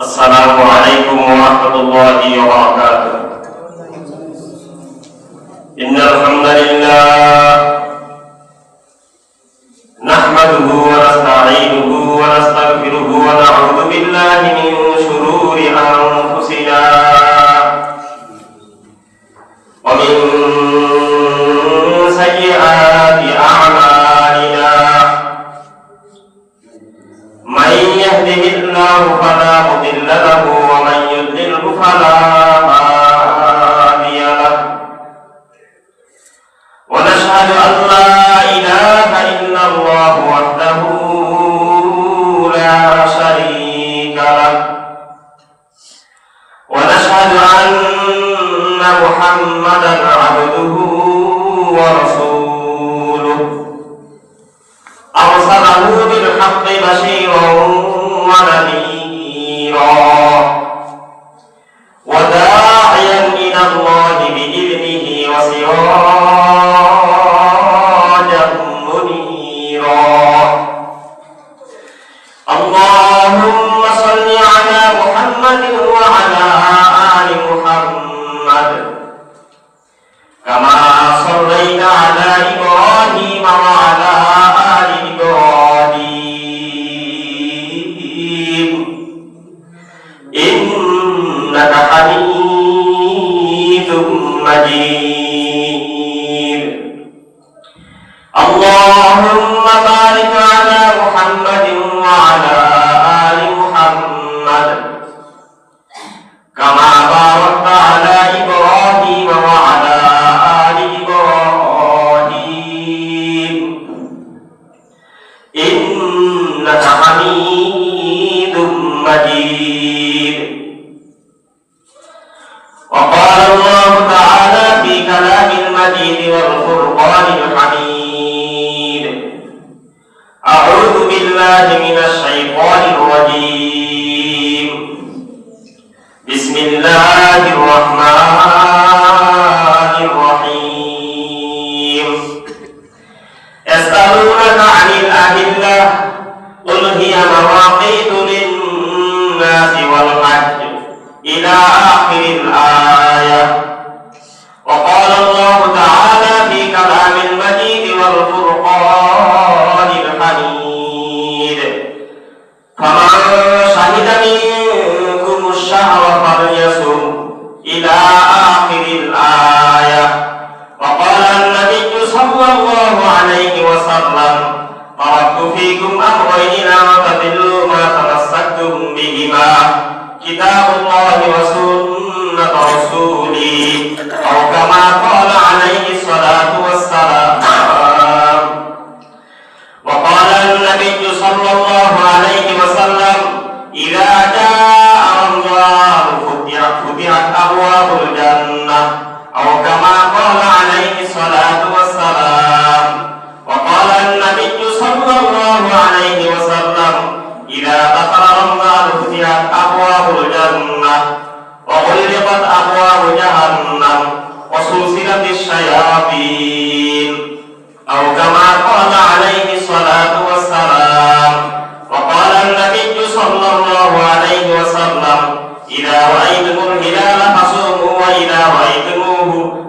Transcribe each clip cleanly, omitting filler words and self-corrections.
السلام عليكم ورحمة الله وبركاته. إن الحمد لله نحمده ونستعينه ونستغفره ونعوذ بالله من شرور أنفسنا ومن سيئات أعمالنا. من يهده الله فلا مضل له ومن يضلل فلا هادي له. ونشهد أن لا إله إلا الله وحده لا شريك له. ونشهد أن محمدا عبده ورسوله أرسله بالحق بشيرا ونذيرا وداعيا إلى الله بإذنه وسراجا منيرا. اللهم صل على محمد وعلى آل محمد كما صليت على إبراهيم وعلى آل إبراهيم إنك حميد مجيد. اللهم بارك على محمد وعلى آل محمد كما باركت على إبراهيم وعلى آل إبراهيم إنك حميد مجيد. وقال الله تعالى في كلام المجيد والفرقان الحميد: أعوذ بالله من الشيطان الرجيم. بسم الله الرحمن الرحيم. يسألونك عن الأهلة قل هي مواقيت للناس والحج إلى آخر الآية. وقال الله تعالى في كلام المجيد والفرقان الحميد: فمن شهد منكم الشهر فليصم إلى آخر الآية. وقال النبي صلى الله عليه وسلم: تركت فيكم أمرين لن تضلوا ما تمسكتم بهما كتاب الله وسنة رسولي، أو كما قال عليه الصلاة والسلام. وقال النبي صلى الله عليه وسلم: إذا جاء رمضان فتحت أبواب الجنة، أو كما قال عليه الصلاة والسلام. وقال النبي صلى الله عليه وسلم: إذا دخل رمضان فتحت أبواب الجنة وغلقت أبواب جهنم وسلسلت الشياطين، أو كما قال عليه الصلاة والسلام. وقال النبي صلى الله عليه وسلم: إذا رأيتم الهلال فصوموا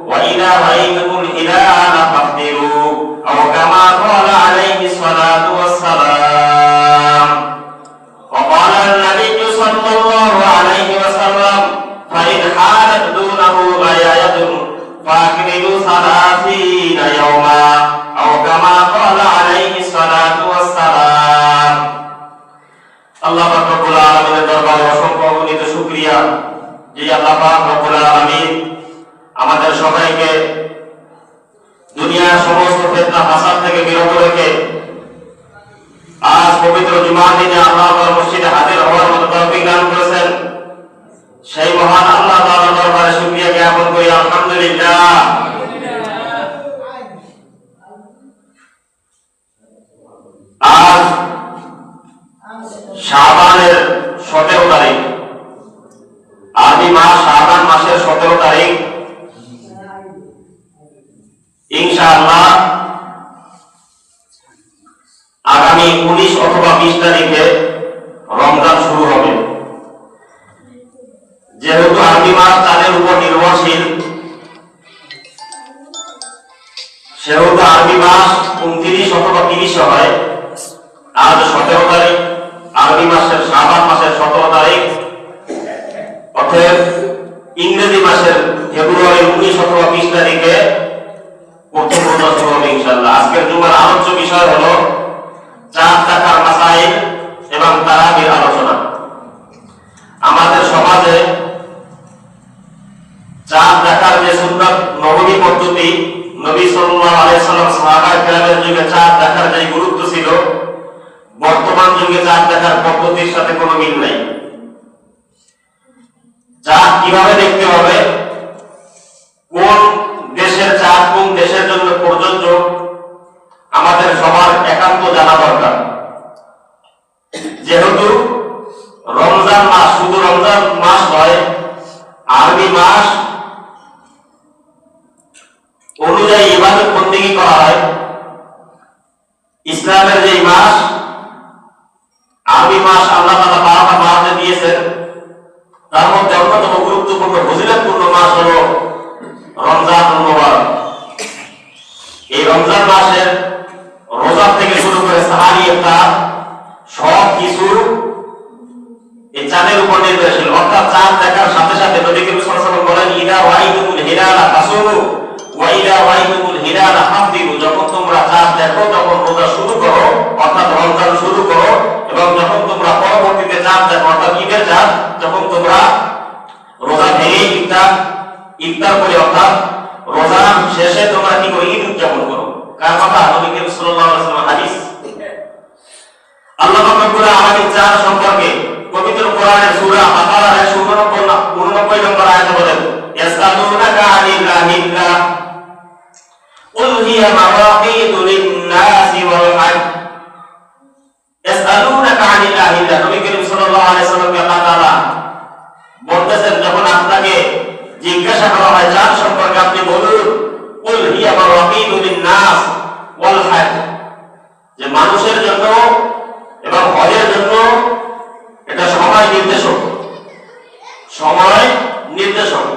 وإذا رأيتم الهلال فافطروا، أو كما قال عليه الصلاة والسلام. وقال النبي صلى الله عليه وسلم: فإن حالت دونه غياية فأكملوا 30 يوما، أو كما قال عليه الصلاة والسلام. আল্লাহ পাক রব্বুল আলামিনের দরবারে অসংখ্য অগণিত শুকরিয়া যে আল্লাহ পাক রব্বুল আলামিন আমাদের সবাইকে দুনিয়ার সমস্ত ফিতনা ফাসাদ থেকে বিরত রেখে আজ পবিত্র জুমার দিনে আল্লাহ তাআলার মসজিদে হাজির হওয়ার মতো তৌফিক দান করেছেন। সেই মহান আল্লাহ তাআলার দরবারে শুকরিয়া জ্ঞাপন করি, আলহামদুলিল্লাহ। আজ শাবানের 17 তারিখ, আরবি মাস শাবান মাসের 17 তারিখ। ইনশাআল্লাহ আগামী 19 অথবা 20 তারিখে রমজান শুরু হবে। আরবি মাস চাঁদের উপর নির্ভরশীল, সেহেতু আরবি মাস 29 অথবা 30 হয়। আজ 17 তারিখ, আরবি মাসের শাবান মাসের 17 তারিখ, অতএব ইংরেজি মাসের ফেব্রুয়ারি 19 অথবা 20 তারিখে প্রথম রোজা শুরু হবে ইনশাআল্লাহ। আজকের জুমার আলোচ্য বিষয় হলো চাঁদ দেখার মাসাইল এবং তারাবির আলোচনা। আমাদের সমাজে চাঁদ দেখার যে সুন্নাত নববী পদ্ধতি, নবী সাল্লাল্লাহু আলাইহি সাল্লাম সাহাবায়ে কেরামের যুগে চাঁদ দেখার যে গুরুত্ব ছিল, বর্তমান যুগে চাঁদ দেখার পদ্ধতির সাথে কোনো মিল নাই। চাঁদ কিভাবে দেখতে হবে, কোন দেশের চাঁদ কোন দেশের জন্য প্রযোজ্য, আমাদের সবার একান্ত জানা দরকার। যেহেতু রমজান মাস শুধু রমজান মাস নয়, আরবি মাস অনুযায়ী ইবাদত বন্দেগী করা হয়। ইসলামের যে মাস, আরবি মাস আল্লাহ তাআলা 12টা মাস দিয়েছেন, তার মধ্যে অন্যতম গুরুত্বপূর্ণ ফজিলতপূর্ণ মাস হলো রমজান মুবারক। এই রমজান মাসের রোজা থেকে শুরু করে সাহারি ইফতার সব কিছু এই চাঁদের উপর নির্ভরশীল। অর্থাৎ চাঁদ দেখার সাথে সাথে নবী করিম সাল্লাল্লাহু আলাইহি ওয়াসাল্লাম বলেন, ইদা ওয়াইতুমুল হিলালা ফাসুমু ওয়া ইদা ওয়াইতুমুল হিলালা ফাফতিরু। যখন তোমরা চাঁদ দেখো তখন রোজা শুরু করো, অর্থাৎ রমজান শুরু করো, এবং যখন তোমরা পরবর্তীতে চাঁদ দেখো অর্থাৎ ঈদের চাঁদ, তখন তোমরা রোজা ভেঙে ইফতার করে, অর্থাৎ রোজা শেষে তোমরা কি করে ঈদ উদযাপন করো। কার কথা? নবী করিম সাল্লাল্লাহু আলাইহি ওয়াসাল্লাম হাদিস। আল্লাহ পাক রব্বুল আলামিন চাঁদ সম্পর্কে পবিত্র কোরআনের সূরা বাকারার 189 নম্বর আয়াতে বলেন, ইয়াসআলুনাকা আনিল আহিল্লাহ কুল হিয়া মাওয়াকিতু লিন-নাসি ওয়াল হাজ্জ। ইয়াসআলুনাকা আনিল আহিল্লাহ, নবী করিম সাল্লাল্লাহু আলাইহি ওয়াসাল্লামকে আল্লাহ তাআলা বলতেছেন, যখন আপনাকে জিজ্ঞাসা করা হয় চাঁদ সম্পর্কে, আপনি বলুন কুল হিয়া মাওয়াকিতু লিন-নাস ওয়াল হাজ্জ, যে মানুষের জন্য এবং হজের জন্য এটা সময় নির্দেশক। সময় নির্দেশক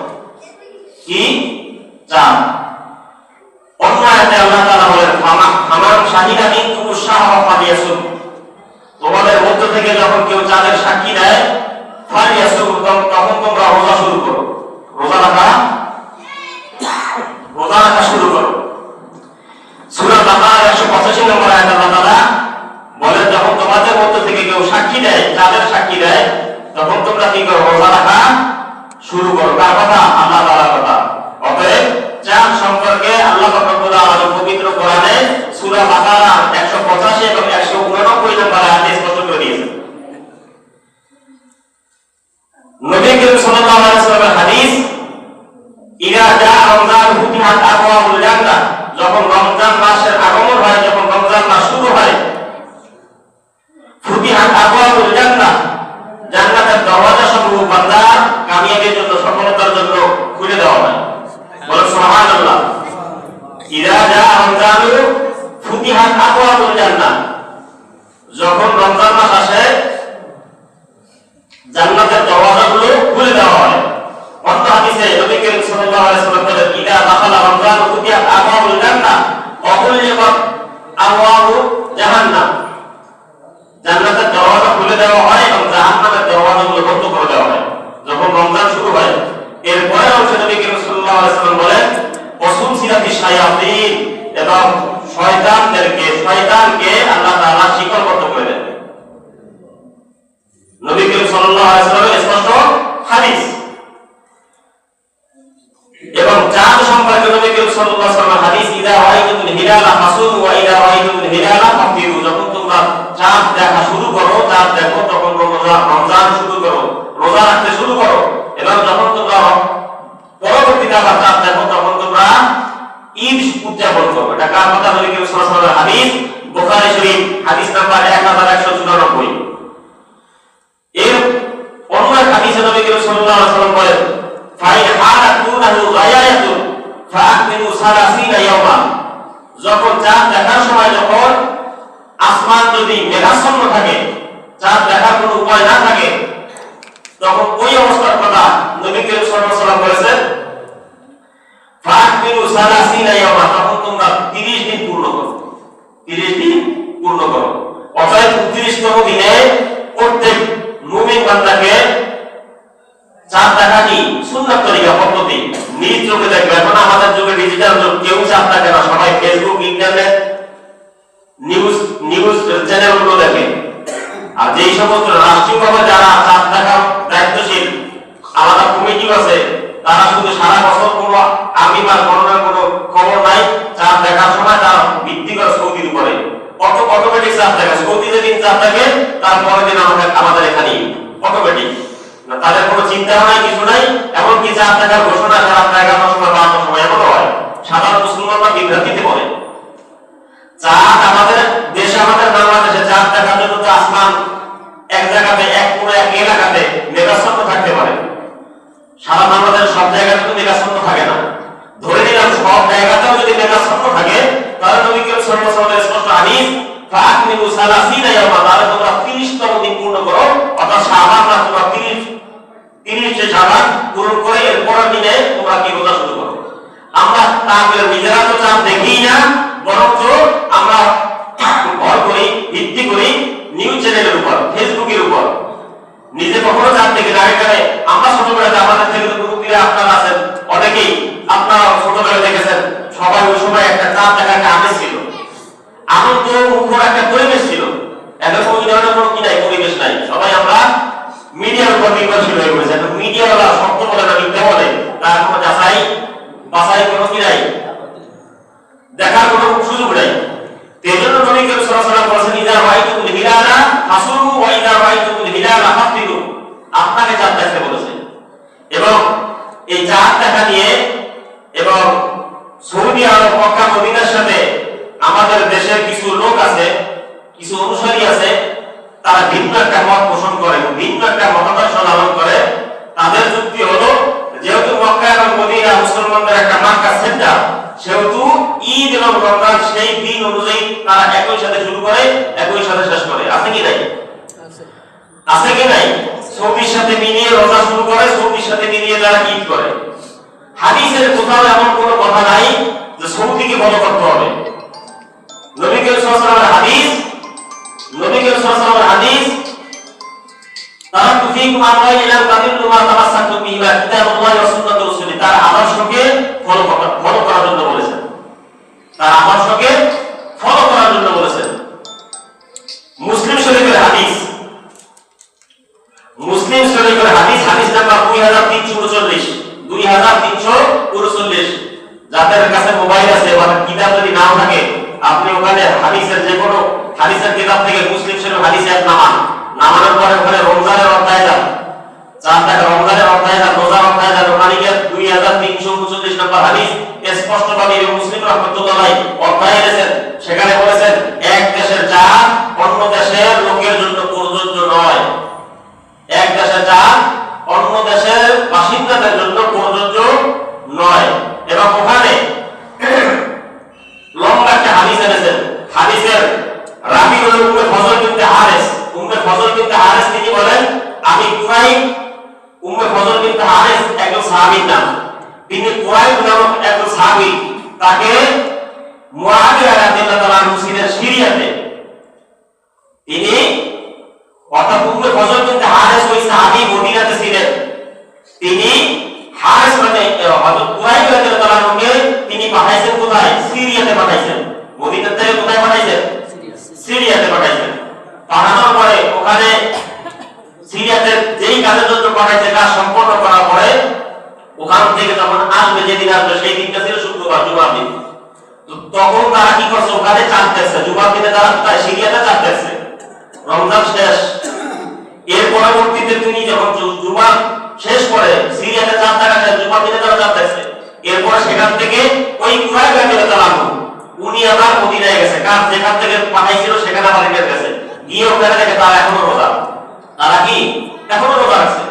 কি? চাঁদ। অন্য আয়াতে আল্লাহ তাআলা বলেন, ফামান শাহিদা মিনকুম আশ-শাহরা ফালিয়াসুম, তোমাদের মধ্য থেকে যখন কেউ চাঁদের সাক্ষী দেয়, ফালিয়াসুম, তখন তোমরা রোজা শুরু করো, রোজা রাখা শুরু করো। সূরা বাকারা 185 নম্বর আয়াতে আল্লাহ তাআলা বলেন, যখন তোমাদের মধ্য থেকে কেউ সাক্ষী দেয়, চাঁদের সাক্ষী দেয়, তখন তোমরা কি করো? রোজা রাখা শুরু করো। কার কথা? আল্লাহ তাআলার কথা। অতএব চাঁদ সম্পর্কে আল্লাহ পাক রব্বুল আলামিন পবিত্র কোরআনে সূরা বাকারা 185 এবং 189 নম্বর আয়াতে স্পষ্ট করে দিয়েছেন। নবী করিম সাল্লাল্লাহু আলাইহি ওয়াসাল্লামের হাদিস, ইদা জা রমজান ফুতিহাত আবওয়াবুল জান্নাহ, যখন রমজান মাসের আগমন হয়, যখন রমজান মাস শুরু হয়, ফুতিহাত আবওয়াবুল জান্নাহ, জান্নাতের দরওয়াজা সমূহ বান্দার কামিয়াবির জন্য, সফলতার জন্য খুলে দেওয়া হয়। বলেন সুবহানাল্লাহ। ইদা জা রমজানু ফুতিহাত আবওয়াবুল জান্নাহ, যখন রমজান মাস আসে জান্নাতের দরওয়াজাগুলো খুলে দেওয়া হয়। অন্য হাদিসে নবী করিম সাল্লাল্লাহু আলাইহি ওয়াসাল্লাম বলেন, ইদা দাখালা রমজান ফুতিহাত আবওয়াবুল জান্নাহ ওয়া গুলিকাত আবওয়াবু জাহান্নাম, জান্নাতের দরওয়াজা খুলে দেওয়া হয় এবং জাহান্নামের দরওয়াজাগুলো বন্ধ করে দেওয়া হয় যখন রমজান শুরু হয়। এরপরে হচ্ছে নবী করিম সাল্লাল্লাহু আলাইহি ওয়াসাল্লাম বলেন, ওয়াসুলসিলাতিশ শায়াতিন, এবং শয়তানকে আল্লাহ তাআলা শিকলবদ্ধ করে দেন। নবী করিম সাল্লাল্লাহু আলাইহি ওয়াসাল্লামের স্পষ্ট হাদিস। এবং চাঁদ সম্পর্কে নবী করিম সাল্লাল্লাহু আলাইহি ওয়াসাল্লামের হাদিস, ইদা রাআইতুমুল হিলালা ফাসুমু ওয়া ইদা রাআইতুমুল হিলালা ফাফতিরু, যখন তোমরা চাঁদ দেখা শুরু করো, চাঁদ দেখো, তখন রমজান শুরু করো, রোজা রাখতে শুরু করো, এবং যখন তোমরা পরবর্তীতে আবার চাঁদ দেখো, তখন তোমরা ঈদ উদযাপন করো। এটা কার কথা? নবী করিম সাল্লাল্লাহু আলাইহি ওয়াসাল্লামের হাদিস, বুখারী শরীফ হাদিস নাম্বার 1194। এর অন্য এক হাদিসে নবী করিম সাল্লাল্লাহু আলাইহি ওয়াসাল্লাম বলেন, ফাইন হারাতুনাহু গায়ায়াতুন ফাআকমিলু 30 ইয়াওমান, যখন চাঁদ দেখার সময়, যখন আসমান যদি মেঘাচ্ছন্ন থাকে, চাঁদ দেখার কোনো উপায় না থাকে, তখন ওই অবস্থার কথা নবী করিম সাল্লাল্লাহু আলাইহি ওয়াসাল্লাম বলেছেন ফাকমিলু সালাসিনা ইয়াওমা, তখন তোমরা 30 দিন পূর্ণ করো, 30 দিন পূর্ণ করো। অর্থাৎ 29তম দিনে প্রত্যেক মুমিন বান্দাকে 4 টাকাটি সুন্নাত তরিকা পদ্ধতি নিজ চোখে দেখবে। এখন আমাদের যুগে ডিজিটাল যুগ, কেউ 4 টাকা না, সবাই ফেসবুক, ইন্টারনেট, নিউজ চ্যানেলগুলো দেখে। আর যেই সমস্ত রাষ্ট্রীয়ভাবে যারা 4 টাকা দায়িত্বশীল আলাদা কমিটি আছে, তারা শুধু সারা বছর কোনো আর্মি বা গণনার কোনো খবর নাই, 4 দেখার সময় তার ভিত্তি করে সৌদির উপরে অটোমেটিক 4 টাকা, সৌদিতে দিন 4 থাকে, তারপরের দিন আমাদের এখানে অটোমেটিক। তাদের কোনো চিন্তা নাই, কিছু নাই। এমনকি 4 টাকার ঘোষণা রাত 11টার সময় 12টার সময় এমন হয়, সাধারণ মুসলমানরা বিভ্রান্তিতে পড়ে। চাঁদ আমাদের দেশে, আমাদের বাংলাদেশে 4 টাকার জন্য তো আসমান এক জায়গাতে, পুরো এক এলাকাতে মেঘাচ্ছন্ন থাকতে পারে। সারা বাংলাদেশের সব জায়গাতে তো মেঘাচ্ছন্ন থাকে না। ধরে নিলাম সব জায়গাতেও যদি মেঘাচ্ছন্ন থাকে, তাহলে নবী করিম সাল্লাল্লাহু আলাইহি ওয়াসাল্লামের স্পষ্ট হাদিস ফাকমিলু সালাসিনা ইয়াওমা, তাহলে তোমরা 30তম দিন পূর্ণ করো। অর্থাৎ শাবান না, তোমরা 30 শাবান পূরণ করে এর পরের দিনে তোমরা কি রোজা শুরু করো। আমরা তাহলে নিজেরা তো চাঁদ দেখি না, বরঞ্চ আমরা ভর করি, ভিত্তি করি নিউজ চ্যানেলের উপর, ফেসবুকের উপর। নিজে কখনো চাঁদ দেখি না। এখানে আমরা ছোটবেলাতে আমাদের থেকে তো মুরব্বীরা আপনারা আছেন, অনেকেই আপনারা ছোটবেলায় দেখেছেন, সবাই ওই সময় একটা চাঁদ দেখার একটা আমেজ ছিল, আনন্দ মুখর একটা পরিবেশ ছিল। এখন ওই ধরনের কোনো কি নাই, পরিবেশ নাই। সবাই আমরা মিডিয়ার উপর নির্ভরশীল হয়ে পড়েছে। এখন মিডিয়াওয়ালা সত্য বলে না মিথ্যা বলে, তার কোনো যাচাই বাছাই কোনো কি নাই, দেখার কোনো সুযোগ নাই। এজন্য নবী করিম সাল্লাল্লাহু আলাইহি ওয়াসাল্লাম বলেছেন ইযা রাআইতুমুল হিলালা ফাসুমু ওয়া ইযা রাআইতুমুল হিলালা ফাফতিরু, আপনাকে 4 দেখতে বলেছেন। এবং এই 4 টাকা নিয়ে এবং সৌদি আরব, মক্কা, মদিনার সাথে আমাদের দেশের কিছু লোক আছে, কিছু অনুসারী আছে, তারা ভিন্ন একটা মত পোষণ করে, ভিন্ন একটা মতাদর্শ লালন করে। তাদের যুক্তি হলো, যেহেতু মক্কা এবং মদিনা মুসলমানদের একটা মাক্কা সেন্টার, সেহেতু ঈদ এবং রমজান সেই দিন অনুযায়ী তারা একই সাথে শুরু করে, একই সাথে শেষ করে। আছে কি নাই? আছে কি নাই? সৌদির সাথে মিলিয়ে রোজা শুরু করে, সৌদির সাথে মিলিয়ে তারা ঈদ করে। হাদিসের কোথাও এমন কোনো কথা নাই যে সৌদিকে ফলো করতে হবে। নবী করিম সাল্লাল্লাহু আলাইহি ওয়াসাল্লামের হাদিস, নবী করিম সাল্লাল্লাহু আলাইহি ওয়াসাল্লামের হাদিস, তারা তুফিকুম আল্লাহ ইলা তাদিল্লু মা তামাসসাকতুম বিহি ওয়া কিতাবুল্লাহি ওয়া সুন্নাতুর রাসূলি, তার আদর্শকে ফলো করার জন্য বলেছেন, তার আদর্শকে ফলো করার জন্য বলেছেন। মুসলিম শরীফের হাদিস, মুসলিম শরীফের হাদিস, হাদিস নাম্বার 2339, যাদের কাছে মোবাইল আছে বা কিতাব যদি নাও থাকে, আপনি ওখানে হাদিসের যে কোনো হাদিসের কিতাব থেকে মুসলিম শরীফ হাদিস এক নামানোর পরে ওখানে রমজানের অধ্যায় যান, 4 টাকা রমজানের অধ্যায় যান, রোজার অধ্যায় যান, ওখানে গিয়ে 2339 নম্বর হাদিস স্পষ্টভাবে মুসলিম রাহমাতুল্লাহ আলাইহি অধ্যায় এনেছেন। সেখানে বলেছেন এক দেশের চাঁদ অন্য দেশের লোকের জন্য প্রযোজ্য নয়, এক দেশের চাঁদ অন্য দেশের বাসিন্দাদের জন্য প্রযোজ্য নয়। এবং ওখানে লম্বা একটা হাদিস এনেছেন। হাদিসের রাবি হলো উম্মে ফজল বিনতে হারিস। উম্মে ফজল বিনতে হারিস তিনি বলেন, আমি কুরাইব, উম্মে ফজল বিনতে হারিস একজন সাহাবীর নাম, তিনি কুরাইব নামক একজন সাহাবী, তাকে মুআবিয়া রাদিয়াল্লাহু তাআলা আনহু ছিলেন সিরিয়াতে। তিনি অর্থাৎ উম্মে ফজল বিনতে হারিস ওই সাহাবী মদিনাতে ছিলেন। তিনি হারিস মানে হযরত কুরাইব রাদিয়াল্লাহু তাআলা আনহুকে তিনি পাঠাইছেন কোথায়? সিরিয়াতে পাঠাইছেন। মদিনা থেকে কোথায় পাঠাইছেন? সিরিয়াতে পাঠাইছেন। পাঠানোর পরে ওখানে সিরিয়াতে যেই কাজের জন্য পাঠাইছে কাজ সম্পন্ন করার পরে ওখান থেকে যখন আসবে, যেদিন আসবে সেই দিনটা ছিল শুক্রবার, জুমার দিন। তখন তারা কি করছে? ওখানে চাঁদ দেখছে। জুমার দিনে তারা সিরিয়াতে চাঁদ দেখছে। রমজান শেষ, এর পরবর্তীতে তিনি যখন জুমা শেষ করে সিরিয়াতে চাঁদ দেখা শেষ, জুমার দিনে তারা চাঁদ দেখছে। এরপর সেখান থেকে ওই কুরাইব রাদিয়াল্লাহু তাআলা আনহু উনি আবার মদিনায় গেছে, কাজ যেখান থেকে পাঠাইছিল সেখানে আবার গেছে, গিয়ে ওখানে দেখে তারা এখনো রোজা, তারা কি এখনো রোজা আছে।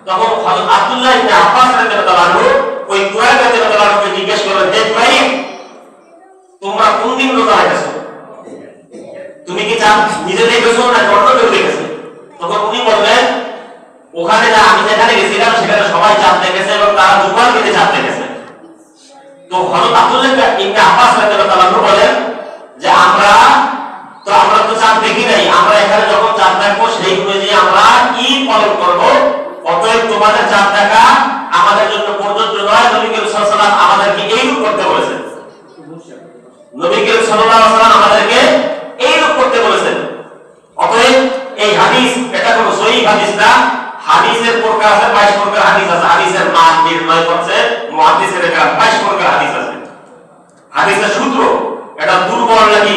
তখন হযরত আব্দুল্লাহ ইবনে আব্বাস রাদিয়াল্লাহু তাআলা আনহু ওই কুরাইব রাদিয়াল্লাহু তাআলা আনহুকে জিজ্ঞেস করলেন, হে কুরাইব, তোমরা কোন দিন রোজা রেখেছো? তুমি কি চাঁদ নিজে দেখেছো না অন্য কেউ দেখেছে? তখন উনি বললেন, ওখানে যা আমি যেখানে গেছিলাম সেখানে সবাই চাঁদ দেখেছে এবং তারা জুমার দিনে চাঁদ দেখেছে। তো হযরত আব্দুল্লাহ ইবনে আব্বাস রাদিয়াল্লাহু আনহু বলেন যে আমরা তো চাঁদ দেখি নাই, আমরা এখানে যখন চাঁদ দেখবো সেই অনুযায়ী আমরা ঈদ পালন করব। অতএব তোমাদের চাঁদ দেখা আমাদের জন্য প্রযোজ্য নয়। নবী করিম সাল্লাল্লাহু আলাইহি ওয়াসাল্লাম আমাদেরকে এইরূপ করতে বলেছেন। নবী করিম সাল্লাল্লাহু আলাইহি ওয়াসাল্লাম আমাদেরকে এইরূপ করতে বলেছেন। অতএব এই হাদিস এটা কোনো সহিহ হাদিস না। হাদিসের প্রকার আছে 22 প্রকার হাদিস আছে। হাদিসের মান নির্ণয় করছে মুহাদ্দিসের কাছে 22 প্রকার হাদিস আছে। হাদিসের সূত্র এটা দুর্বল নাকি,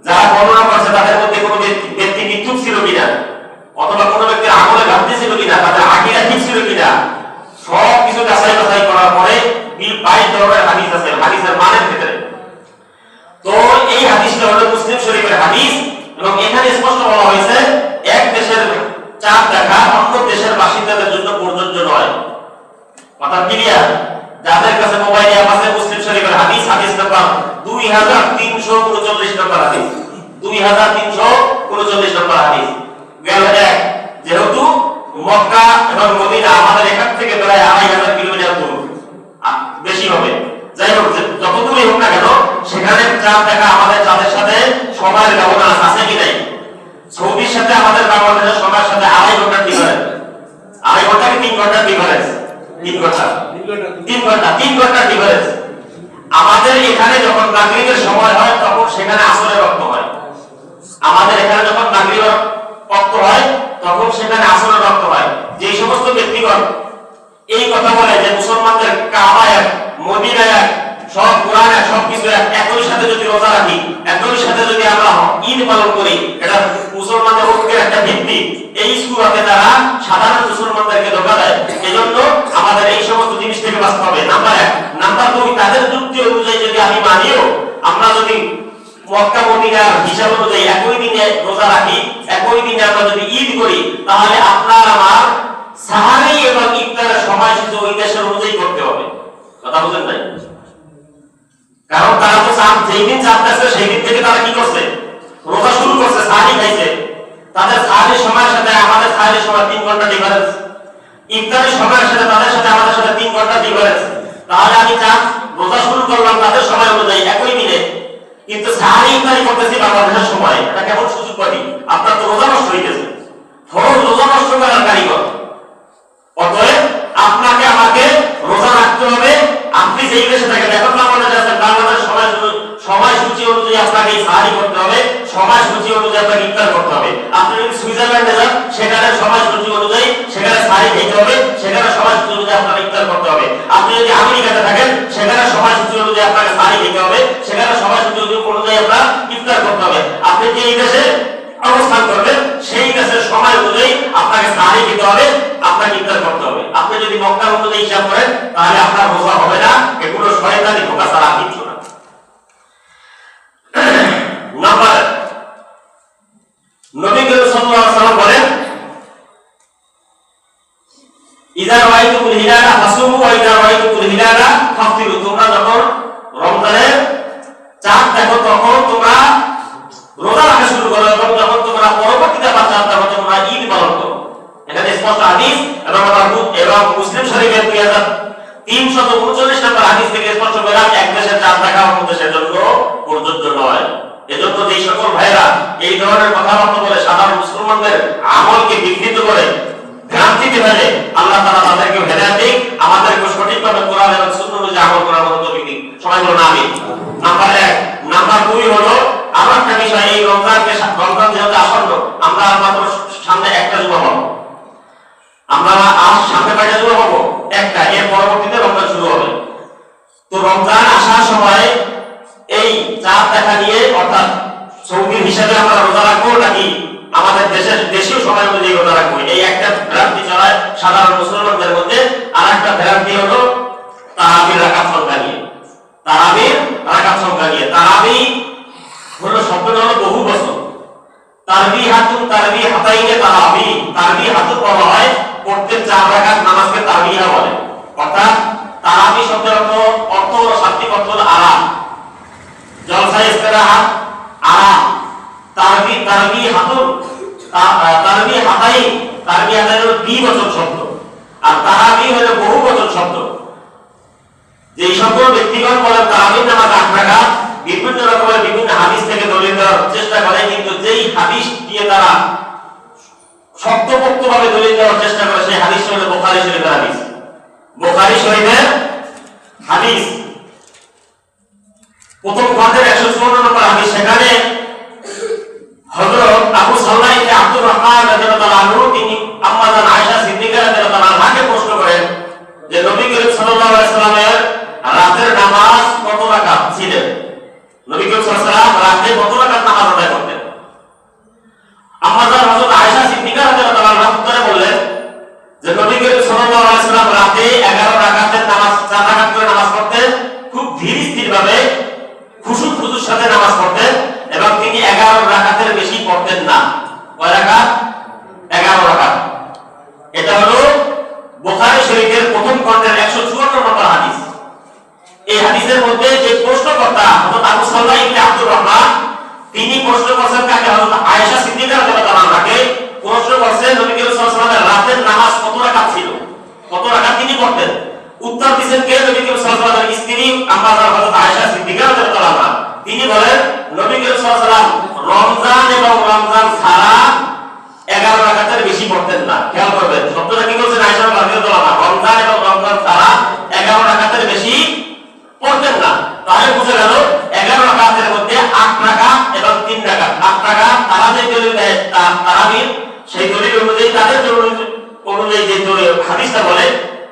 যারা বর্ণনা করছে তাদের মধ্যে কোনো ব্যক্তি মিথ্যুক ছিল কিনা, অথবা কোনো ব্যক্তির আমলে ঘাটতি ছিল কিনা, তাদের আকীদা ঠিক ছিল কিনা, সব কিছু যাচাই বাছাই করার পরে 22 ধরনের হাদিস আছে হাদিসের মানের ক্ষেত্রে। তো এই হাদিসটা হলো মুসলিম শরীফের হাদিস এবং এখানে স্পষ্ট বলা হয়েছে এক দেশের চাঁদ দেখা অন্য দেশের বাসিন্দাদের জন্য প্রযোজ্য নয়। কথা ক্লিয়ার? যাদের কাছে মোবাইল অ্যাপ আছে মুসলিম শরীফের হাদিস, হাদিস নাম্বার 2339 নম্বর হাদিস, 2339 নম্বর হাদিস। গেল এক, যেহেতু মক্কা এবং মদিনা আমাদের এখান থেকে প্রায় 2500 কিলোমিটার দূর, বেশি হবে, যাই হোক যত দূরই হোক না কেন সেখানে চাঁদ দেখা আমাদের চাঁদের সাথে সময়ের ব্যবধান আছে কি নাই? সৌদির সাথে আমাদের বাংলাদেশের সময়ের সাথে 2.5 ঘন্টার ডিফারেন্স। 2.5 ঘন্টা কি 3 ঘন্টার ডিফারেন্স? 3 ঘন্টার ডিফারেন্স। আমাদের এখানে যখন মাগরিবের সময় হয় তখন সেখানে আসরের ওয়াক্ত হয়। আমাদের এখানে যখন মাগরিবের ওয়াক্ত হয় তখন সেখানে আসরের ওয়াক্ত হয়। যে সমস্ত ব্যক্তিগণ এই কথা বলে যে মুসলমানদের কাবা এক, মদিনা এক, সব কোরআন এক, সব কিছু এক, একই সাথে যদি রোজা রাখি, একই সাথে যদি আমরা ঈদ পালন করি, এটা মুসলমানদের ঐক্যের একটা ভিত্তি, এই সুরাতে তারা সাধারণ মুসলমানদেরকে ধোঁকা দেয়। এজন্য আমাদের এই সমস্ত জিনিস থেকে বাঁচতে হবে। নাম্বার 1। নাম্বার 2, তাদের যুক্তি অনুযায়ী যদি আমি মানিও, আমরা যদি মক্কা মদিনার হিসাব অনুযায়ী একই দিনে রোজা রাখি, একই দিনে আমরা যদি ঈদ করি, তাহলে আপনার আমার সাহারি এবং ইফতারের সময়সূচি ওই দেশের অনুযায়ী করতে হবে। কথা বুঝেন নাই? কারণ তারা তো যেই দিন চাঁদ দেখছে সেই দিন থেকে তারা কি করছে? রোজা শুরু করছে, সাহারি খাইছে। তাদের সাহারির সময়ের সাথে আমাদের সাহারির সময় 3 ঘন্টা ডিফারেন্স, ইফতারের সময়ের সাথে তাদের সাথে আমাদের সাথে 3 ঘন্টা ডিফারেন্স। তাহলে আমি চাঁদ রোজা শুরু করলাম তাদের সময় অনুযায়ী একই দিনে, কিন্তু সাহারি ইফতারি করতেছি বাংলাদেশের সময়। এটা কেমন সুযোগ পাই? আপনার তো রোজা নষ্ট হয়ে গেছে, ফরজ রোজা নষ্ট করার কারিগর। অতএব আপনাকে আমাকে রোজা রাখতে হবে। আপনি যেই দেশে থাকেন, এখন বাংলাদেশে আছেন, বাংলাদেশ সময়সূচি অনুযায়ী আপনাকে সাহারি করতে হবে, সময়সূচি অনুযায়ী আপনাকে ইফতার করতে হবে। আপনি যদি সুইজারল্যান্ডে যান, সেখানে সময়সূচি অনুযায়ী সেখানে সাহারি খেতে হবে, সেখানে সময়সূচি অনুযায়ী আপনাকে ইফতার করতে হবে। আপনি যদি আমেরিকাতে থাকেন, সেখানে সময়সূচি অনুযায়ী আপনাকে সাহারি খেতে হবে, সেখানে সময়সূচি অনুযায়ী আপনার ইফতার করতে হবে। আপনি যেই দেশে অবস্থান করবেন সেই দেশের সময় অনুযায়ী আপনাকে সাহারি খেতে হবে, আপনাকে ইফতার করতে হবে। আপনি যদি মক্কার অনুযায়ী হিসাব করেন তাহলে আপনার রোজা হবে না। এগুলো শয়তানি ধোঁকা ছাড়া কিছু না। নাম্বার, নবী করিম সাল্লাল্লাহু আলাইহি ওয়াসাল্লাম বলেন, ইযা রাআইতুমুল হিলালা ফাসুমু ওয়া ইযা রাআইতুমুল হিলালা ফাফতিরু। তোমরা যখন রমজানের চাঁদ দেখো তখন তোমরা রোজা রাখা শুরু করো, এবং যখন তোমরা পরবর্তীতে আবার চাঁদ দেখো তোমরা ঈদ পালন করো। এখানে স্পষ্ট হাদিস এবং মুসলিম শরীফের 2339 নম্বর হাদিস থেকে স্পষ্ট বলা এক দেশের চাঁদ দেখা অন্য দেশের জন্য প্রযোজ্য নয়। এজন্য যে সকল ভাইরা এই ধরনের কথাবার্তা বলে সাধারণ মুসলমানদের আমলকে বিঘ্নিত করে ভ্রান্তিতে ফেলে, আল্লাহ তাআলা তাদেরকে হেদায়েত দিক, আমাদেরকে সঠিকভাবে কোরআন এবং সুন্নাহ অনুযায়ী আমল করার মতো তৌফিক দিক। সবাই বলুন আমিন। নাম্বার 1। নাম্বার 2 হলো আরো একটা বিষয়, এই রমজান যেহেতু আসন্ন, আমরা মাত্র সামনে একটা জুমা পাবো, আমরা আজ সামনে কয়টা জুমা পাবো? একটা। এর পরবর্তীতে রমজান শুরু হবে। তো রমজান আসার সময় এই চাঁদ দেখা নিয়ে, অর্থাৎ সৌদির হিসাবে আমরা রোজা রাখবো নাকি আমাদের দেশীয় সময় অনুযায়ী রোজা রাখবো, এই একটা ভ্রান্তি চলায় সাধারণ মুসলমানদের মধ্যে। আর একটা ভ্রান্তি হলো তারাবির রাকাত সংখ্যা নিয়ে। তারাবির রাকাত সংখ্যা নিয়ে, তারাবি হলো শব্দটা হলো বহু বছর। তারবিহাতুন তারবিহাতাইনে তারাবি, তারবিহাতুন বলা হয় প্রত্যেক 4 রাকাত নামাজকে তারবিহা বলে। অর্থাৎ তারাবি শব্দের অর্থ হলো শাব্দিক অর্থ হলো আরাম, জলসা ইস্তিরাহাত, আরাম। তারবিহাতুন তারবিহাতাই তারবিয়াত হলো দ্বিবচন শব্দ, আর তারাবি হলো বহুবচন শব্দ। যেই সকল ব্যক্তিগণ বলেন তারাবির নামাজ 8 রাকাত, বিভিন্ন রকমের বিভিন্ন হাদিস থেকে দলিল দেওয়ার চেষ্টা করে, কিন্তু যেই হাদিস দিয়ে তারা শক্তপোক্তভাবে দলিল দেওয়ার চেষ্টা করে সেই হাদিস হলো বুখারী শরীফের হাদিস। বুখারী শরীফের হাদিস প্রথম খণ্ডের 154 নম্বর হাদিস, সেখানে হযরত আবু সাল্লাহ ইবনে আব্দুর রহমান রাদিয়াল্লাহু আনহু তিনি আম্মা জান আয়েশা সিদ্দিকা রাদিয়াল্লাহু আনহাকে প্রশ্ন করেন যে নবী করিম সাল্লাল্লাহু আলাইহি সাল্লামের রাতের নামাজ কত রাকাত ছিল? নবী করিম সাল্লাল্লাহু আলাইহি সাল্লাম রাতে কত রাকাত নামাজ আদায় করতেন? আম্মা জান হযরত আয়েশা সিদ্দিকা রাদিয়াল্লাহু আনহা উত্তরে বললেন যে নবী করিম সাল্লাল্লাহু আলাইহি সাল্লাম রাতে 11 রাকাতের নামাজ 4 রাকাত করে নামাজ পড়তেন, খুব ধীর স্থির ভাবে খুশুক খুজুর সাথে নামাজ পড়তেন, এবং তিনি 11 রাকাতের বেশি পড়তেন না। কয় রাকাত? 11 রাকাত। এটা হলো বুখারী শরীফের প্রথম খণ্ডের 154 নম্বর হাদিস। এই হাদিসের মধ্যে যে প্রশ্নকর্তা হযরত আবু সাল্লাহ ইবনে আব্দুর রহমান, তিনি প্রশ্ন করেছেন কাকে? হযরত আয়েশা সিদ্দিকা রাদিয়াল্লাহু আনহাকে প্রশ্ন করেছেন নবী করিম সাল্লাল্লাহু আলাইহি ওয়াসাল্লামের রাতের নামাজ কত রাকাত ছিল, কত রাকাত তিনি পড়তেন। উত্তর দিয়েছেন কে? নবী করিম সাল্লাল্লাহু আলাইহি ওয়াসাল্লামের স্ত্রী আম্মা জান হযরত আয়েশা সিদ্দিকা রাদিয়াল্লাহু আনহা। তিনি বলেন নবী করিম সাল্লাল্লাহু আলাইহি ওয়াসাল্লাম রমজান এবং রমজান ছাড়া 11 রাকাতের বেশি পড়তেন না। খেয়াল করবেন শব্দটা কি বলছেন? আয়েশা রাদিয়াল্লাহু আনহা রমজান এবং রমজান ছাড়া 11 রাকাতের বেশি পড়তেন না। তাহলে বুঝে গেল 11 রাকাতের মধ্যে 8 রাকাত এবং 3 রাকাত। 8 রাকাত তারা যে দলিল দেয় তারাবির, সেই দলিল অনুযায়ী তাদের দলিল অনুযায়ী যে দলিল হাদিসটা বলে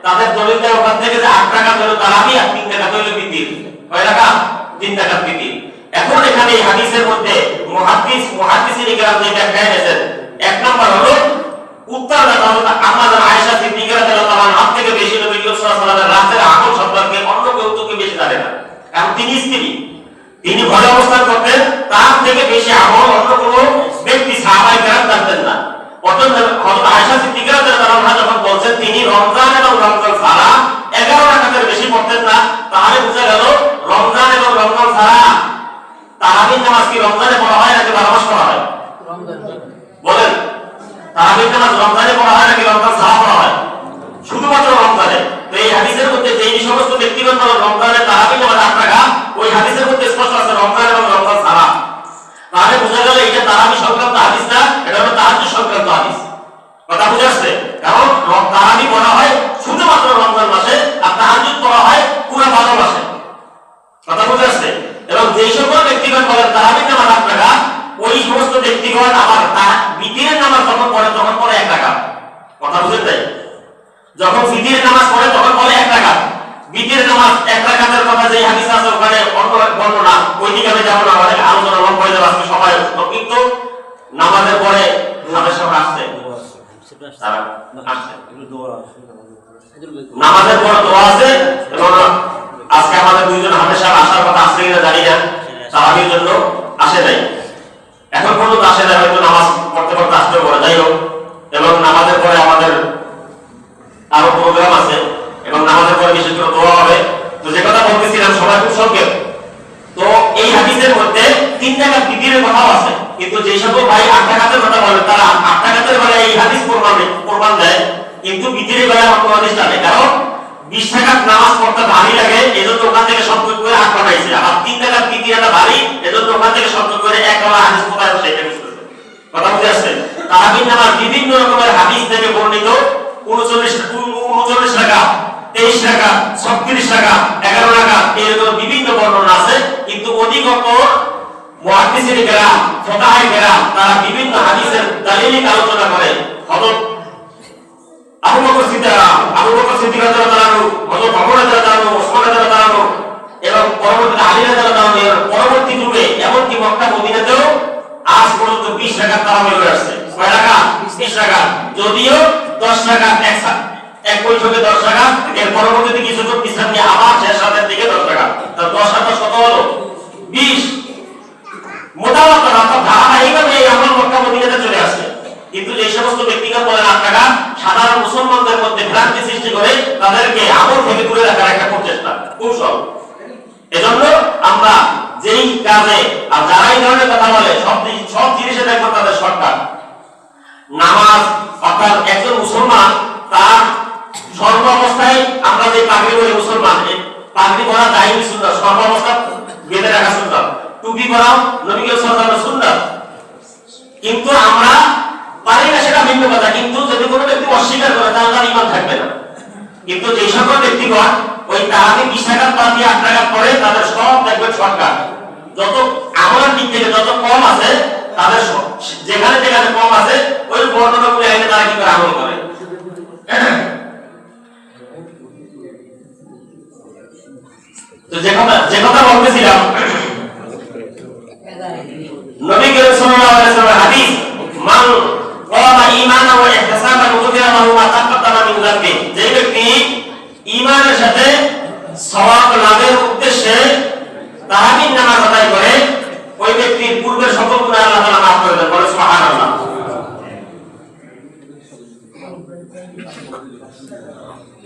তাদের দলিল দেয় ওখান থেকে যে 8 রাকাত হলো তারাবি আর 3 রাকাত হলো বিতির। কয় রাকাত? 3 রাকাত বিতির। এখন এখানে এই হাদিসের মধ্যে মুহাদ্দিসিন ইকরাম যে ব্যাখ্যা এনেছেন, এক নাম্বার হলো উত্তরদাতা হযরত আম্মা জান আয়েশা সিদ্দিকা রাদিয়াল্লাহু আনহা থেকে বেশি নবী করিম সাল্লাল্লাহু আলাইহি ওয়াসাল্লামের রাতের আমল সম্পর্কে অন্য কেউ তো বেশি জানে না, কারণ তিনি স্ত্রী, তিনি ঘরে অবস্থান করতেন, তার থেকে বেশি আমল অন্য কোনো ব্যক্তি সাহাবায়ে কেরাম জানতেন না। অতএব হযরত আয়েশা সিদ্দিকা রাদিয়াল্লাহু আনহা যখন বলছেন তিনি রমজান এবং রমজান ছাড়া 11 রাকাতের বেশি পড়তেন না, তাহলে বোঝা গেল রমজান এবং রমজান ছাড়া তারাবির নামাজ কি রমজানে পড়া হয় নাকি 12 মাস পড়া হয়? বলেন, তারাবির নামাজ রমজানে পড়া হয় নাকি রমজান ছাড়া পড়া হয়? শুধুমাত্র রমজানে। তো এই হাদিসের মধ্যে যেই সমস্ত ব্যক্তিগণ রমজানে তারাবির নামাজ 8 রাকাত, ওই হাদিসের মধ্যে স্পষ্ট আছে রমজান এবং রমজান ছাড়া। তাহলে বোঝা গেল এটা তারাবি সংক্রান্ত হাদিস না, এটা হলো তাহাজ্জুদ সংক্রান্ত হাদিস। কথা বুঝে আসছে? কারণ তারাবি পড়া হয় শুধুমাত্র রমজান মাসে, আর তাহাজ্জুদ পড়া হয় পুরো 12 মাসে। কথা বুঝে আসছে? এবং যেই সকল ব্যক্তিগণ বলেন তারাবির নামাজ 8 রাকাত, ওই সমস্ত ব্যক্তিগণ আবার বিতিরের নামাজ যখন পড়ে তখন পড়ে 1 রাকাত। কথা বুঝেন তাই? যখন বিতিরের নামাজ পড়ে তখন পড়ে 1 রাকাত। বিতিরের নামাজ 1 রাকাতের কথা যে হাদিস আছে ওখানে অন্য বর্ণনা, ওই দিকে আমি যাব না, আমাদের আলোচনা লম্বা হয়ে যাবে আজকে। সবাই কিন্তু নামাজের পরে আমাদের সঙ্গে আসছে, নামাজের পরে দোয়া আছে, এবং আজকে আমাদের দুইজন হাফেজ সাহেব আসার কথা আসছে কিনা জানি না, তারাবির জন্য আসে নাই, এখন পর্যন্ত আসে নাই, হয়তো নামাজ পড়তে পড়তে আসতে পারে। যাই হোক, এবং নামাজের পরে আমাদের আরো প্রোগ্রাম আছে, এবং নামাজের পরে বিশেষ করে দোয়া হবে। তো যে কথা বলতেছিলাম সবাই খুব সংক্ষেপ। তো এই হাদিসের মধ্যে 3 রাকাত বিতিরের কথাও আছে, কিন্তু যে সকল ভাই 8 রাকাতের কথা বলে তারা 8 রাকাতের বেলায় এই হাদিস প্রমাণ দেয়, কিন্তু বিতিরের বেলায় অন্য হাদিস টানে। কারণ 20 রাকাত নামাজ পড়তে ভারী লাগে, এজন্য ওখান থেকে শর্টকাট করে 8 বানাইছে। আবার 3 রাকাত বিতিরটা ভারী, এজন্য ওখান থেকে শর্টকাট করে 1 ওয়ালা হাদিস কোথায় সেটা বুঝতেছে। কথা বুঝে আসছে? তারাবির নামাজ বিভিন্ন রকমের হাদিস থেকে বর্ণিত 39 রাকাত, 23 রাকাত, 36 রাকাত, 11 রাকাত, এরকম বিভিন্ন বর্ণনা আছে। কিন্তু অধিকতর মুহাদ্দিসিন কেরাম, ফুকাহা কেরাম তারা বিভিন্ন হাদিসের দালিলিক আলোচনা করে। হযরত আবু বকর সিদ্দিক রাদিয়াল্লাহু আনহু, হযরত ওমর রাদিয়াল্লাহু আনহু, ওসমান রাদিয়াল্লাহু আনহু, এবং পরবর্তীতে আলী রাদিয়াল্লাহু আনহু, পরবর্তী যুগে এমনকি মক্কা মদিনাতেও আজ পর্যন্ত 20 রাকাত তারাবি হয়ে আসছে। কয় রাকাত? 20 রাকাত। যদিও 10 রাকাত এক বৈঠকে 10 রাকাত, এর পরবর্তীতে কিছুক্ষণ বিশ্রাম নিয়ে আবার শেষ রাতের দিকে 10 রাকাত। তাহলে 10 আর 10 কত হলো? 20। মোটামুটি অর্থাৎ ধারাবাহিকভাবে এই আমল মক্কা মদিনাতে চলে আসছে। কিন্তু যে সমস্ত ব্যক্তিগণ বলেন 8 রাকাত, সাধারণ মুসলমানদের মধ্যে ভ্রান্তি সৃষ্টি করে তাদেরকে আমল থেকে দূরে রাখার একটা প্রচেষ্টা, কৌশল। এজন্য আমরা যেই কাজে আর যারা এই ধরনের কথা বলে সব জিনিসে দেখবো তাদের শর্টকাট। নামাজ অর্থাৎ একজন মুসলমান তার সর্বাবস্থায় আমরা যে পাগড়ি বলি মুসলমান, পাগড়ি পরা দায়ী সুন্নাত, সর্বাবস্থা বেঁধে রাখা সুন্নাত, টুপি পরাও নবী সাল্লাল্লাহু আলাইহি ওয়াসাল্লামের সুন্নাত। কিন্তু আমরা পারি না সেটা ভিন্ন কথা, কিন্তু যদি কোনো ব্যক্তি অস্বীকার করে তাহলে তার ঈমান থাকবে না। কিন্তু যে সকল ব্যক্তিগণ ওই তাহাকে 20 টাকা বাদ দিয়ে 8 টাকা পরে তাদের সব দেখবেন শর্টকাট, যত আমলের দিক থেকে যত কম আছে তাদের যেখানে যেখানে কম আছে ওই বর্ণনাগুলো এনে তারা কি করে আমল করে। তো যে কথা বলতেছিলাম, নবী করিম সাল্লাল্লাহু আলাইহি ওয়াসাল্লামের হাদিস, মান ক্বালা ঈমানান ওয়া ইহতিসাবান গুফিরা লাহু মা তাকাদ্দামা মিন যামবি, যে ব্যক্তি ঈমানের সাথে সওয়াব লাভের উদ্দেশ্যে তাহাজ্জুদ নামাজ আদায় করে ওই ব্যক্তির পূর্বের সকল গুনাহ আল্লাহ তাআলা মাফ করে দেন। বলে সুবহানাল্লাহ।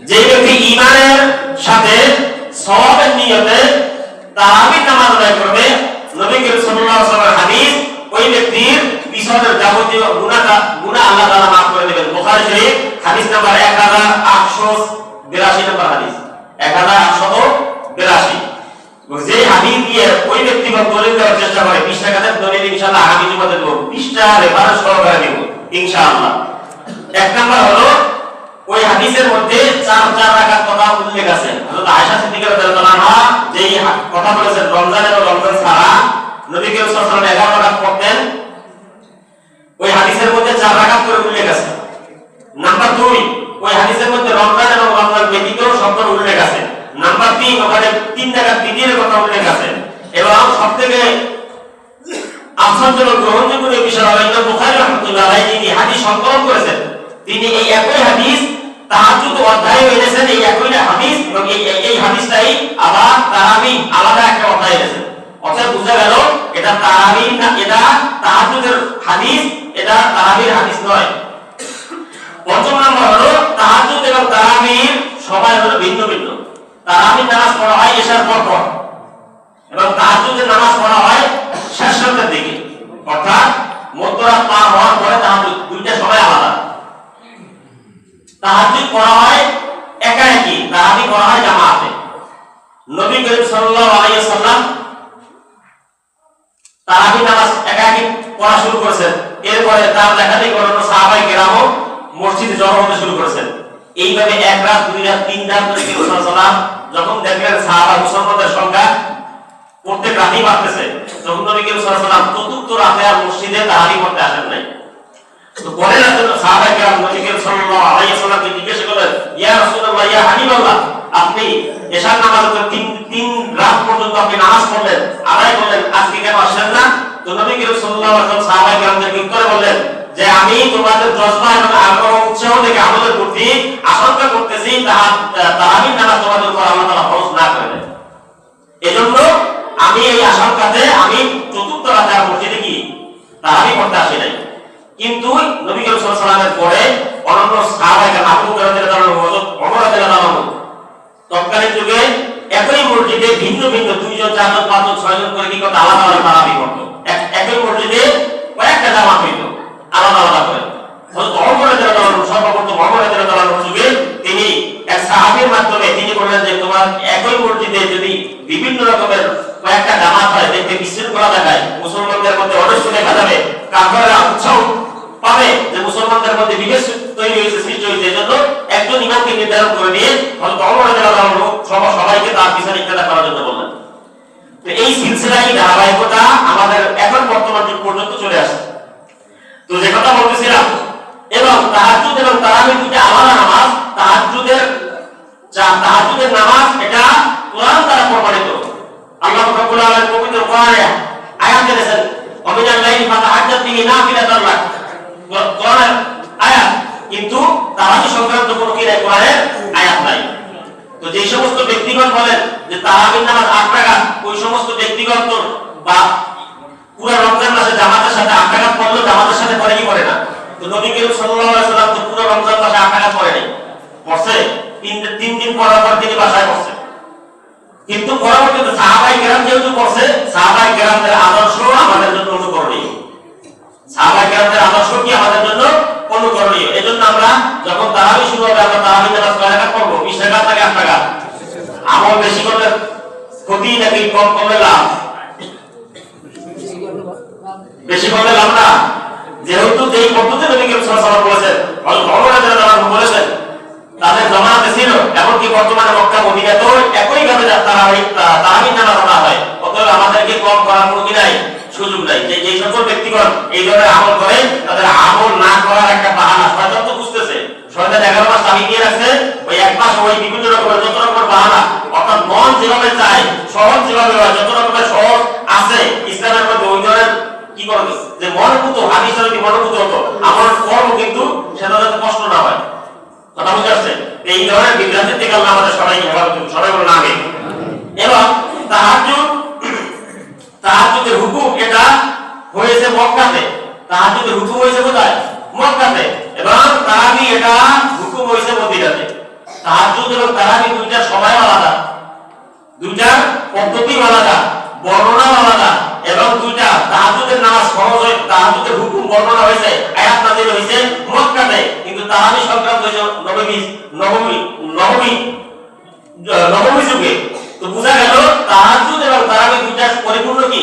যে ব্যক্তি ঈমানের সাথে সওয়াবের নিয়তে তারাবির নামাজ আদায় করবে, নবী করিম সাল্লাল্লাহু আলাইহি ওয়াসাল্লামের হাদিস, ওই ব্যক্তির পিছনের যাবতীয় গুনাহ আল্লাহ তাআলা maaf করে দেবেন। বুখারী শরীফ হাদিস নাম্বার 1882 নম্বর হাদিস, 1882। যে হাদিস দিয়ে ওই ব্যক্তিগত দলিল দেওয়ার চেষ্টা করে, 20 টাকার দলিল ইনশাআল্লাহ আগামী জুমাতে দেব, 20টা রেফারেন্স সহকারে দেব ইনশাআল্লাহ। এক নাম্বার হলো ওই হাদিসের মধ্যে 4 রাকাত কথা উল্লেখ আছে। হযরত আয়েশা সিদ্দিকা রাদিয়াল্লাহু আনহা যেই কথা বলেছেন রমজান এবং রমজান ছাড়া নবী করিম সাল্লাল্লাহু আলাইহি ওয়াসাল্লাম 11 রাকাত পড়তেন, ওই হাদিসের মধ্যে 4 রাকাত করে উল্লেখ আছে। নাম্বার 2, ওই হাদিসের মধ্যে রমজান এবং রমজান ব্যতীত শব্দের উল্লেখ আছে। নাম্বার 3, ওখানে 3 রাকাত বিধির কথা উল্লেখ আছে। এবং সবথেকে আশ্চর্যজনক গ্রহণযোগ্য বিষয় হলো ইমাম বুখারী রাহমাতুল্লাহ আলাইহি যিনি হাদিস সংকলন করেছেন, তিনি এই একই হাদিস তাহাজ্জুদ অধ্যায়ে এনেছেন, এই একই হাদিস এবং এই হাদিসটাই আবার তারাবি আলাদা একটা অধ্যায়ে এনেছেন। অর্থাৎ বুঝা গেল এটা তারাবি না, এটা তাহাজ্জুদের হাদিস, এটা তারাবির হাদিস নয়। পঞ্চম নম্বর হলো তাহাজ্জুদ এবং তারাবির সময় হলো ভিন্ন ভিন্ন। তারাবির নামাজ পড়া হয় এশার পর এবং তাহাজ্জুদের নামাজ পড়া হয় শেষ রাতের দিকে, অর্থাৎ মধ্যরাত পার হওয়ার পরে তাহাজ্জুদ, দুইটা সময় আলাদা। তাহাজ্জুদ পড়া হয় একাকি, তারাবি পড়া হয় জামাতে। নবী করিম সাল্লাল্লাহু আলাইহি ওয়াসাল্লাম তারাবি নামাজ একাকি পড়া শুরু করেছেন, এরপরে তার দেখাদেখি অন্যান্য সাহাবায়ে কেরামও মসজিদে জড়ো হতে শুরু করেছেন। এইভাবে 1 রাত 2 রাত 3 রাত ধরে নবী সাল্লাল্লাহু আলাইহি ওয়াসাল্লাম যখন দেখলেন সাহাবা মুসলমানদের সংখ্যা প্রত্যেক রাতেই বাড়তেছে, তখন নবী সাল্লাল্লাহু আলাইহি ওয়াসাল্লাম চতুর্থ রাতে আর মসজিদে তারাবি পড়তে আসেন নাই। তো পরে রাতে সাহাবায়ে কেরাম নবী সাল্লাল্লাহু আলাইহি ওয়াসাল্লামকে জিজ্ঞেস করলেন, ইয়া রাসূলুল্লাহ, ইয়া হাবিবাল্লাহ, আপনি এশার নামাজে 3 রাত পর্যন্ত আপনি নামাজ পড়লেন, আদায় করলেন, আজকে কেন আসলেন না? তো নবী সাল্লাল্লাহু আলাইহি ওয়াসাল্লাম সাহাবায়ে কেরামদেরকে উত্তরে বললেন যে আমি তোমাদের জজবা এবং আগ্রহ উৎসাহ থেকে আমাদের প্রতি আশঙ্কা করতেছি তারাবির নামাজ তোমাদের উপর আল্লাহ তাআলা ফরজ না করে দেন। এজন্য আমি এই আশঙ্কাতে আমি চতুর্থ রাতে আর মসজিদে কি তারাবি পড়তে আসি নাই। কিন্তু নবী সাল্লাল্লাহু আলাইহি ওয়াসাল্লামের পরে অন্যান্য সাহাবায়ে কেরাম আবু বকর রাদিয়াল্লাহু আনহু, ওমর রাদিয়াল্লাহু আনহু তৎকালীন যুগে একই মসজিদে ভিন্ন ভিন্ন 2 জন 4 জন 5 জন 6 জন করে কি করতে আলাদা আলাদা তারাবি পড়তো। একই মসজিদে কয়েকটা জামাত হইতো আলাদা আলাদা করে। হযরত ওমর রাদিয়াল্লাহু আনহু সর্বপ্রথম ওমর রাদিয়াল্লাহু আনহুর যুগে তিনি এক সাহাবীর মাধ্যমে তিনি বললেন যে তোমার একই মসজিদে যদি বিভিন্ন রকমের কয়েকটা জামাত হয়, দেখতে বিশৃঙ্খলা দেখায়, মুসলমানদের মধ্যে অনৈক্য দেখা যাবে, কাফেররা উৎসাহ পাবে যে মুসলমানদের মধ্যে বিভেদ তৈরি হয়েছে, সৃষ্টি হয়েছে। এজন্য একজন ইমামকে নির্ধারণ করে নিয়ে হযরত ওমর রাদিয়াল্লাহু আনহু সবাইকে তার পিছনে ইক্তেদা করার জন্য বললেন। তো এই সিলসিলায় ধারাবাহিকতা আমাদের এখন বর্তমান যুগ পর্যন্ত চলে আসে। তো যে কথা বলতেছিলাম, এবং তাহাজ্জুদ এবং তারাবি দুটো আলাদা নামাজ। তাহাজ্জুদের নামাজ এটা কোরআন দ্বারা প্রমাণিত। আল্লাহ রাব্বুল আলামিন পবিত্র কোরআনে আয়াত দিয়েছেন, ওমিনাল লাইলি ফাতাহাজ্জাত বিহি নাফিলাতান লাক, কোরআনের আয়াত, কিন্তু তারাবি সংক্রান্ত কোনো কি কোরআনের আয়াত নাই। তো যে সমস্ত ব্যক্তিগণ বলেন যে তারাবির নামাজ 8 রাকাত, ওই সমস্ত ব্যক্তিগণ বা পুরো রমজান মাসে জামাতের সাথে 8 রাকাত পড়লো, জামাতের সাথে পড়ে কি পড়ে না? তো নবী করিম সাল্লাল্লাহু আলাইহি ওয়াসাল্লাম তো পুরো রমজান মাসে 8 রাকাত পড়ে নাই, পড়ছে 3 দিন পড়ার পর তিনি বাসায় পড়ছে। কিন্তু পরবর্তীতে সাহাবায়ে কেরাম যেহেতু পড়ছে, সাহাবায়ে কেরামদের আদর্শ আমাদের জন্য অনুকরণীয়। সাহাবায়ে কেরামদের আদর্শ কি আমাদের জন্য অনুকরণীয়। এজন্য আমরা যখন তারাবি শুরু হবে আমরা তারাবি নামাজ কয় রাকাত পড়বো? 20 রাকাত থেকে 8 রাকাত। আমল বেশি করলে ক্ষতি নাকি কম করলে লাভ? বেশি করলে লাভ না। যেহেতু যেই পদ্ধতি নবী করিম সাল্লাল্লাহু আলাইহি ওয়াসাল্লাম বলেছেন, ভগবান যারা বলেছেন তাদের জমানাতে ছিল, এমনকি বর্তমানে মক্কা মদিনাতেও একই ভাবে তারাবি নামাজ পড়া হয়। অতএব আমাদেরকে কম করার কোনো কি নাই, সুযোগ নাই। যে সকল ব্যক্তিগণ এই ধরনের আমল করে তাদের আমল না করার একটা বাহানা শয়তান তো বুঝতেছে। শয়তান 11 মাস তামিল দিয়ে রাখছে, ওই এক মাস ওই বিভিন্ন রকমের যত রকমের বাহানা, অর্থাৎ মন যেভাবে চায়, সহজ যেভাবে হয়, যত রকমের সহজ আছে ইসলামের মধ্যে ওই ধরনের কি করে যে মনোভূত হাদিস যদি মনোভূত হতো আমার কর্ম কিন্তু সেটা যাতে কষ্ট না হয়। কথা বুঝতে পারছেন? এই ধরনের বিভ্রান্তি থেকে আল্লাহ আমাদের সবাইকে হেফাজত করুন, সবাই বলুন আমিন। এবং তাহাজ্জুদের হুকুম এটা হয়েছে মক্কাতে। তাহাজ্জুদের হুকুম হয়েছে কোথায়? মক্কাতে। এবং তারাবি এটা হুকুম হয়েছে মদিনাতে। তাহাজ্জুদ এবং তারাবি দুইটা সময় আলাদা, দুইটার পদ্ধতি আলাদা, বর্ণনা আলাদা। এবং দুইটা তাহাজ্জুদের নামাজ সহজ হয়, তাহাজ্জুদের হুকুম বর্ণনা হয়েছে, আয়াত নাযিল হয়েছে মক্কাতে, কিন্তু তারাবি সংক্রান্ত হয়েছে নবমী যুগে। তো বোঝা গেল তাহাজ্জুদ এবং তারাবি দুইটা পরিপূর্ণ কি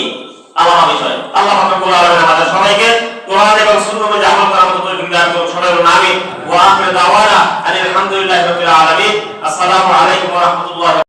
আলাদা বিষয়। আল্লাহ রাব্বুল আলামিন আমাদের সবাইকে কোরআন এবং সুন্নাহ অনুযায়ী আমল করার মতো তৌফিক দান করুন। সবাই বলুন আমিন। ওয়া আখিরু দাওয়ানা আলহামদুলিল্লাহি রাব্বিল আলামিন। আসসালামু আলাইকুম ওয়া রাহমাতুল্লাহি